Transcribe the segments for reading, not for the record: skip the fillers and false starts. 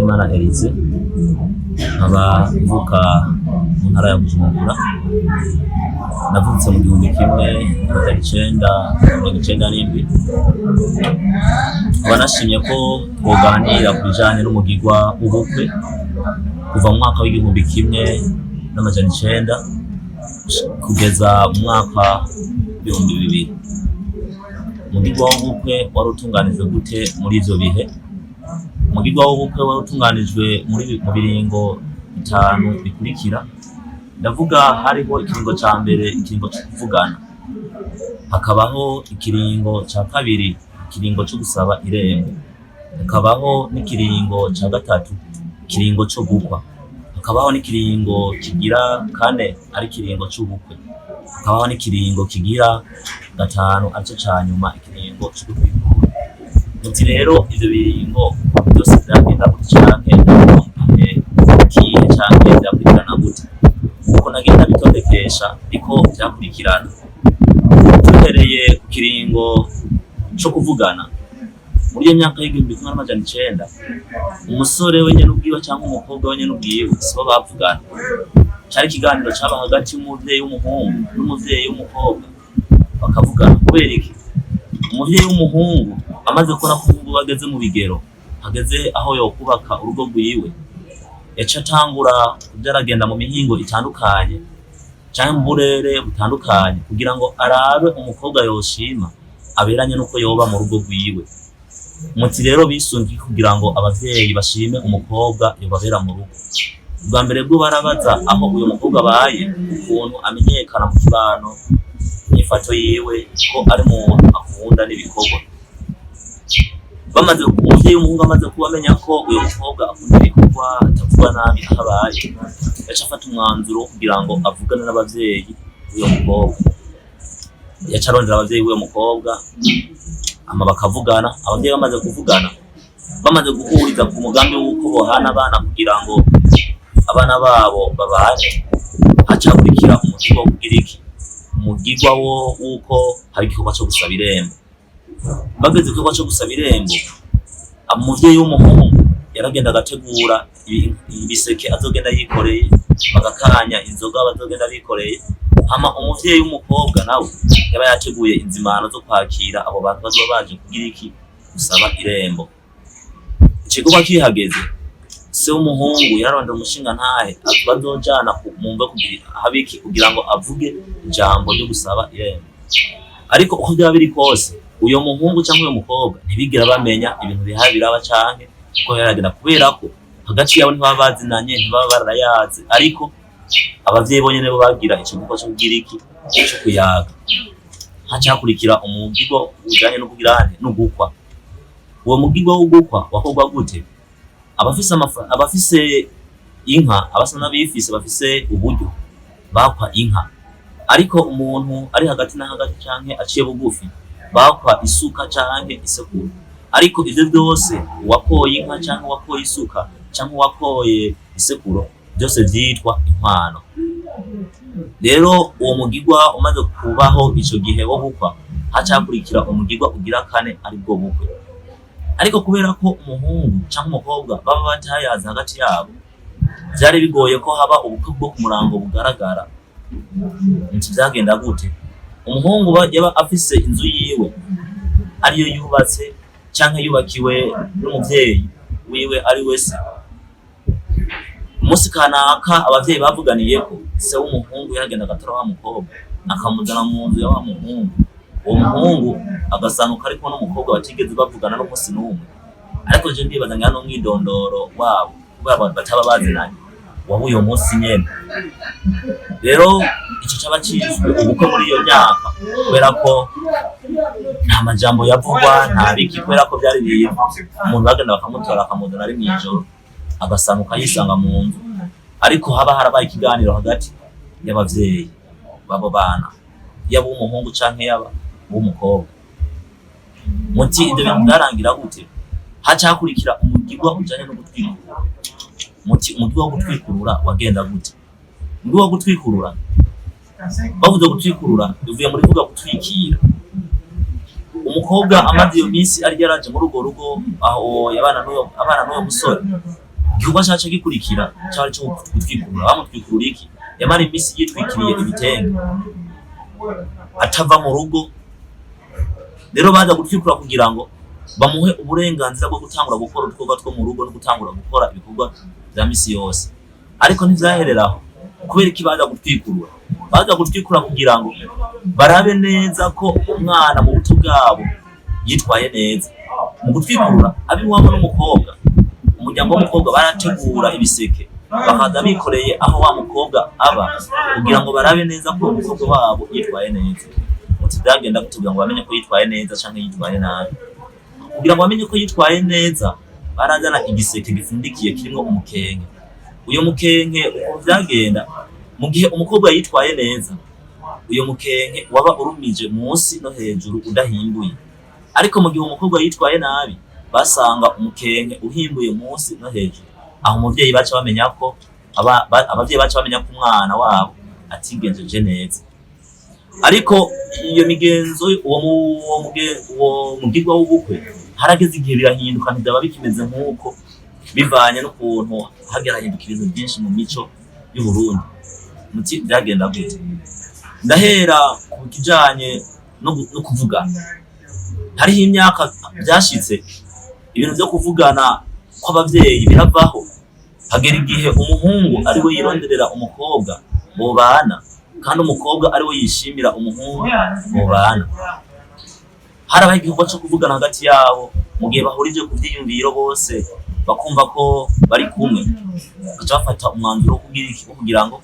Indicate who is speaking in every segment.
Speaker 1: Nshimirimana Elise nkaba mvuka mu ntara ya Bujumbura. Navutse mu 1997. Nkaba nashimye ko twoganira ku bijanye n'umugirwa w'ubukwe kuva mu mwaka w'1900 kugeza mu mwaka 2000. Umugirwa w'ubukwe wari utunganijwe gute muri ivyo bihe? Umugirwa w'ubukwe wari utunganijwe mu biringo 5 bikurikira. Ndavuga hariho ikiringo ca mbere, ikiringo cyo kuvugana, hakabaho ikiringo ca kabiri, ikiringo cyo gusaba irembo, hakabaho n'ikiringo ca gatatu, ikiringo cyo gukwa, hakabaho n'ikiringo kigira kane ari ikiringo c'ubukwe, hakabaho n'ikiringo kigira gatanu aricyo ca nyuma, ikiringo cyo kwikura. Muti rero ivyo biringo byose byagenda gute canke kihe canke byakurikirana gute? Uko nagenda bitondekesha niko byakurikirana. Tuhereye ku kiringo cyo kuvugana, muri iyo myaka y'1900 umusore wenyene ubwiwe cyangwa umukobwa wenyene ubwiwe sibo bavugana. Cyari ikiganiro cyaba hagati y'umuvyeyi w'umuhungu n'umuvyeyi w'umukobwa bakavugana. Kubera iki? Umuvyeyi w'umuhungu amaze kubona ko umuhungu bageze mu bigero, hageze aho yo kubaka urugo rwiwe, yaca atangura kugeragenda mu mihingo itandukanye cyangwa mu burere butandukanye kugira ngo arabe umukobwa yoshima aberanye nuko yoba mu rugo rwiwe. Muti rero bisungiye kugira ngo abavyeyi bashime umukobwa yobabera mu rugo. Bwa mbere bwo barabaza aho uyu mukobwa baye, ukuntu amenyekana mu kibano, inyifato yiwe ko ari umuntu akunda n'ibikorwa. Bamaze umuvyeyi w'umuhungu amaze kubamenya ko uyu mukobwa akunda ibikorwa, atavuga nabi ahabaye, yaca afata umwanzuro kugira ngo avugane n'abavyeyi b'uyu mukobwa. Yaca arondera abavyeyi b'uyu mukobwa ama bakavugana. Abavyeyi bamaze kuvugana, bamaze guhuriza ku mugambi w'uko bohana abana kugira ngo abana babo babane, haca hakurikira umugirwa wo kugira iki? Umugirwa w'uko hari igikorwa cyo gusaba irembo. Bageze igikorwa cyo gusaba irembo, umuvyeyi w'umuhungu yaragenda agategura ibiseke azogenda yikoreye, bagakanya inzoga bazogenda bikoreye. Hama umuvyeyi w'umukobwa nawe yaba yateguye inzimano zo kwakira abo bantu bazoba baje kugira iki? Gusaba irembo. Igikorwa kihageze, se w'umuhungu yararondera umushinga ntahe bazojana kumumva kugira habiki kugira ngo avuge ijambo ryo gusaba irembo. Ariko uko byaba biri kose, uyo muhungu cyangwa uyo mukobwa ntibigira bamenya ibintu bihaye biraba canke ko yaragenda, kubera ko hagati yabo ntibaba bazinanye, ntibaba barayazi. Ariko abavyeyi bonyene bo bagira ikivugo cyo kugira iki? Cyo kuyaga. Haca hakurikira umugirwa ujanye no kugira no gukwa. Uwo mugirwa wo gukwa wakorwa gute? Abafise inka, abasa n'abifise bafise uburyo bakwa inka. Ariko umuntu ari hagati na hagati canke aciye bugufi bakwa isuka canke isekuru. Ariko ivyo byose, wakoye inka canke wakoye isuka canke wakoye isekuru, byose vyitwa inkwano. Rero uwo mugirwa umaze kubaho ico gihe wo gukwa, haca hakurikira umugirwa ugira kane ari bwo bukwe. Ariko kubera ko umuhungu canke umukobwa baba batayaza hagati yabo, vyari bigoye ko haba ubukwe bwo ku murango bugaragara. Nti vyagenda gute? Umuhungu yaba afise inzu yiwe ariyo yubatse canke yubakiwe n'umuvyeyi wiwe ari wese. Umunsi kanaka abavyeyi bavuganiye ko se w'umuhungu yaragenda agatora wa mukobwa akamuzana mu nzu ya wa muhungu. Uwo muhungu agasanuka ariko n'umukobwa batigeze bavugana n'umunsi n'umwe. Ariko je ndibaza ngano mwidondoro wabo baba bataba bazinanye wabo uyo munsi nyene. Rero ico caba cizwe ubukwe muri iyo myaka, kubera ko nta majambo yavugwa, nta biki, kubera ko byari biye umuntu bagenda bakamutora akamuzana ari mw'ijoro agasanuka yisanga mu nzu. Ariko haba harabaye ikiganiro hagati y'abavyeyi babo bana, yaba umuhungu canke yaba w'umukobwa. Muti ivyo bintu byarangira gute? Haca hakurikira umugirwa ujanye no gutwikurura. Muti umugirwa wo gutwikurura wagenda gute? Umugirwa wo gutwikurura, bavuze gutwikurura bivuye muri vuga gutwikira. Umukobwa amaze iyo minsi ari yaraje muri urwo rugo aho abana n'uyo musore, igikorwa caca gikurikira cari co gutwikura. Bamutwikurura iki? Yamara imisi yitwikiriye ibitenge atava mu rugo. Rero baza gutwikura kugira ngo bamuhe uburenganzira bwo gutangura gukora utwoga two mu rugo no gutangura gukora ibikorwa vya misi yose. Ariko ntivyahereraho. Kubera iki baza gutwikurura? Baza gutwikura kugira ngo barabe neza ko umwana mu buto bwabo yitwaye neza. Mu gutwikurura abiwabo n'umukobwa, umuryango w'umukobwa barategura ibiseke bakaza bikoreye aho wa mukobwa aba kugira ngo barabe neza ko umukobwa wabo yitwaye neza. Muti byagenda kugira ngo bamenye ko yitwaye neza canke yitwaye nabi. Kugira ngo bamenye ko yitwaye neza barazana igiseke gifundikiye kirimo umukenke. Uyo mukenke uko vyagenda mu gihe umukobwa yitwaye neza, uyo mukenke waba urumije munsi no hejuru udahimbuye. Ariko mu gihe umukobwa yitwaye nabi basanga umukenke uhimbuye munsi no hejuru. Aho umuvyeyi baca bamenya ko abavyeyi baca bamenya ko umwana wabo atigenjeje neza. Ariko iyo migenzo uwo mugirwa w'ubukwe harageze igihe birahinduka, ntibyaba bikimeze nk'uko, bivanye n'ukuntu hagerahinduka ibintu byinshi mu mico y'u Burundi. Muti byagenda gute? Ndahera ku kijanye no kuvugana. Hariho imyaka byashitse ibintu byo kuvugana kw'abavyeyi biravaho, hagera igihe umuhungu ari we yironderera umukobwa bobana kandi umukobwa ari we yishimira umuhungu bobana. Harabaye igikorwa cyo kuvugana hagati yabo mu gihe bahurije ku vyiyumviro bose bakumva ko bari kumwe, bakaca bafata umwanzuro wo kugira ngo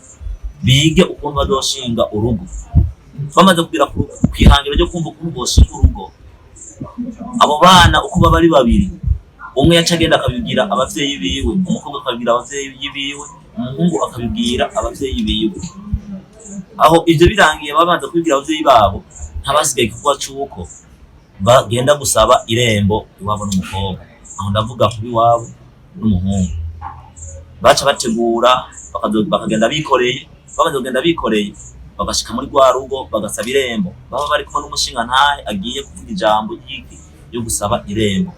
Speaker 1: bige ukuntu bazoshinga urugo. Bamaze kugira kwihangiro ryo kumva ukuntu boshinga urugo, abo bana uko baba ari babiri, umwe yaca agenda akabibwira abavyeyi biwe, umukobwa akabibwira abavyeyi biwe, umuhungu akabibwira abavyeyi biwe. Aho ivyo birangiye babanza kubibwira abavyeyi babo, ntabasigaye igikorwa c'uko bagenda gusaba irembo iwabo n'umukobwa. Aho ndavuga kuri iwabo n'umuhungu. Baca bategura bakagenda bikoreye, bamaze kugenda bikoreye bagashika muri rwa rugo bagasaba irembo. Baba bari kumwe n'umushingantahe agiye kuvuga ijambo ry'iki yo gusaba irembo.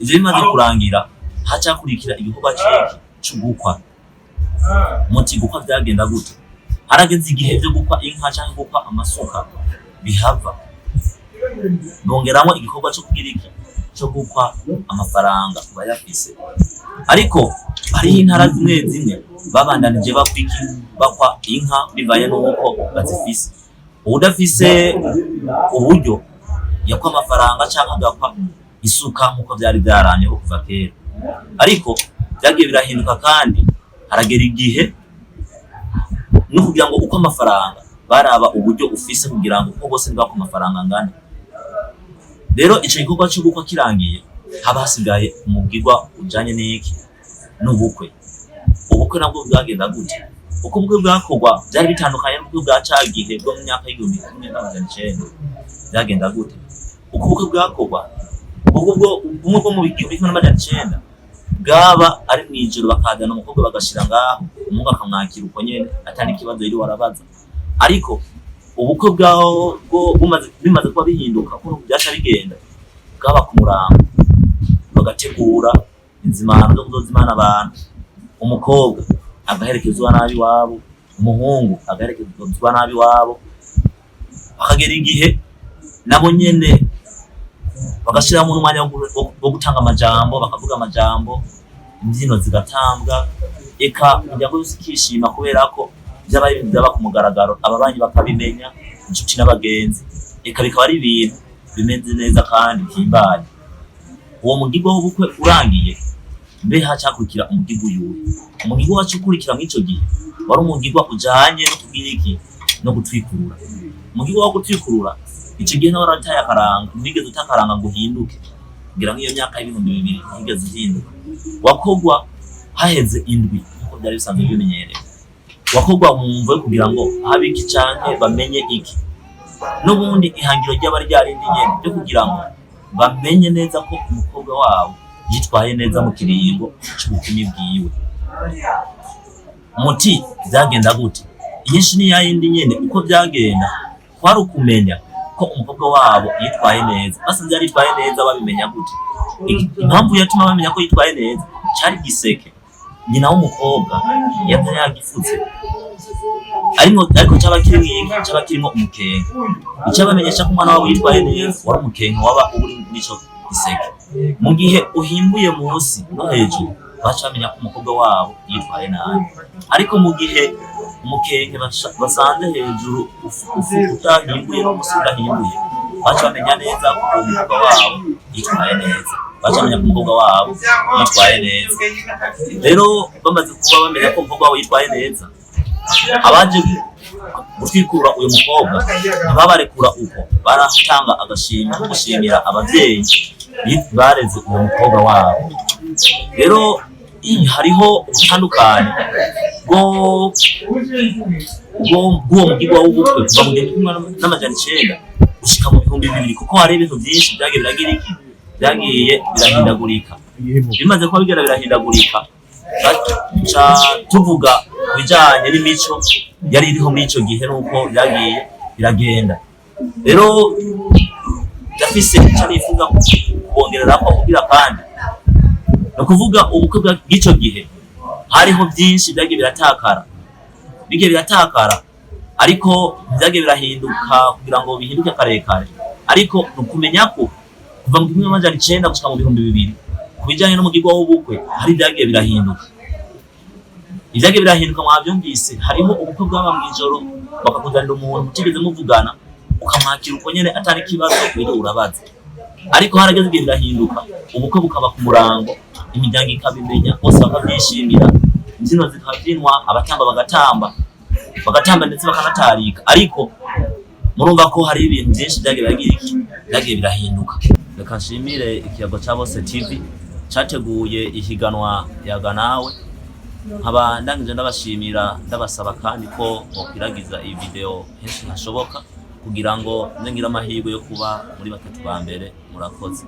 Speaker 1: Ivyo bimaze kurangira haca kurikira igikorwa cyo gukwa. Muti gukwa byagenda gute? Harageze igihe byo gukwa inka canke gukwa amasuka bihava, bongeramo igikorwa cyo kugira iki cyo gukwa amafaranga bayafise. Ariko hariho intara zimwe zimwe babandanije bakwa inka bivaye n'uko bazifise. Udafise uburyo yakwa amafaranga canke agakwa isuka nk'uko byari byaranyeho kuva kera. Ariko byagiye birahinduka kandi haragera igihe no kugira ngo uko amafaranga baraba uburyo ufise kugira ngo uko bose bwako amafaranga angana. Rero ico gikorwa cyo gukwa kirangiye haba hasigaye umugirwa ujanye n'iki n'ubukwe. Ubukwe nabwo bwagenda gute? Uko ubukwe bwakorwa byari bitandukanye n'ubukwe bwa cagihe bwo mu myaka y'1900. Byagenda gute? Uko ubukwe bwakorwa ubwo bwo mu 1900 bwaba ari mwijoro, bakazana umukobwa bagashira ngaho, umuhungu akamwakira uko nyene atari ikibazo yari warabaza. Ariko ubukwe bwaho bimaze kuba bihinduka ko byaca bigenda, bwaba ku murango bagategura inzimano zo kuzozimana abantu. Umukobwa agaherekezwa nabi wabo, umuhungu agaherekezwa nabi wabo. Bakagera igihe nabo nyene bagashira mu mwanya wo gutanga amajambo, bakavuga amajambo, imbyino zigatambwa, eka umuryango wose ukishima kubera ko byabaye ibintu byaba ku mugaragaro, ababanyi bakabimenya, inshuti n'abagenzi, eka bikaba ari ibintu bimeze neza kandi bihimbaye. Uwo mugirwa w'ubukwe urangiye, mbe hacakurikira umugirwa uyuhe? Umugirwa wacu ukurikira mw'ico gihe wari umugirwa ujanye no kugira iki no gutwikurura. Umugirwa wo gutwikurura ico gihe nawe warataye akaranga, ntigeze utakaranga ngo uhinduke kugira ngo iyo myaka y'2000 ntigeze ihinduka. Wakorwa haheze indwi kuko byari bisanzwe bimenyerewe. Wakorwa mu mvo kugira ngo habe iki canke bamenye iki. N'ubundi ihangiro ry'abari ryarindi nyene byo kugira ngo bamenye neza ko umukobwa wabo yitwaye neza mu kiringo c'ubukumi bwiwe. Muti byagenda gute? Inyinshi ni yayindi nyene uko byagenda kwari ukumenya ko umukobwa wabo yitwaye neza. Basanze yari yitwaye neza babimenya gute? Impamvu yatuma bamenya ko yitwaye neza cyari giseke. nyina w'umukobwa yari yagifutse ariko cyaba kirimo umukenke. Icyabamenyesha ko umwana wabo yitwaye neza wari umukenke waba uri n'ico giseke. Mu gihe uhimbuye munsi no hejuru baca bamenya ko umukobwa wabo yitwaye nabi, ariko mu gihe umukenke basanze hejuru utahimbuye no munsi udahimbuye baca bamenya neza ko umukobwa wabo yitwaye neza, baca bamenya ko umukobwa wabo yitwaye neza. Rero bamaze kuba bamenya ko umukobwa wabo yitwaye neza, abaje gutwikura uyu mukobwa ntibabarekura uko, baratanga agashimwe ko gushimira abavyeyi bareze uwo mukobwa wabo. Rero hariho ubutandukanye bw'uwo mugirwa w'ubukwe kuva mu 1900 gushika mu 2000, kuko hari ibintu byinshi byagiye birahindagurika. Bimaze kuba bigera birahindagurika, baca tuvuga bijanye n'imico yari iriho muri ico gihe nuko byagiye biragenda. Rero ndafise icyo nifuza kubongererako kugira kandi no kuvuga ubukwe bw'ico gihe hariho byinshi byagiye biratakara, ariko byagiye birahinduka kugira ngo bihinduke karekare. Ariko nukumenya ko kuva mu 1900 gushika mu 2000 kubijanye n'umugirwa w'ubukwe hari byagiye birahinduka. Ibyagiye birahinduka mwabyumvise, hariho ubukwe bwaba mw'ijoro bakakuzanira umuntu mutigeze muvugana ukamwakira uko nyene atari kibazo kwiro urabaza. Ariko harageze igihe birahinduka, ubukwe bukaba ku murango, imiryango ikabimenya, bose bakabyishimira, imbyino zikabyinwa, abatamba bagatamba ndetse bakanatarika. Ariko murumva ko hari ibintu byinshi byagiye birahinduka. Reka nshimire ikiyago cya Bose TV cyateguye ihiganwa Yaga Nawe, nkaba ndangije ndabashimira, ndabasaba kandi ko bokwiragiza iyi video henshi hashoboka kugira ngo ngira amahirwe yo kuba muri batatu ba mbere. Murakoze.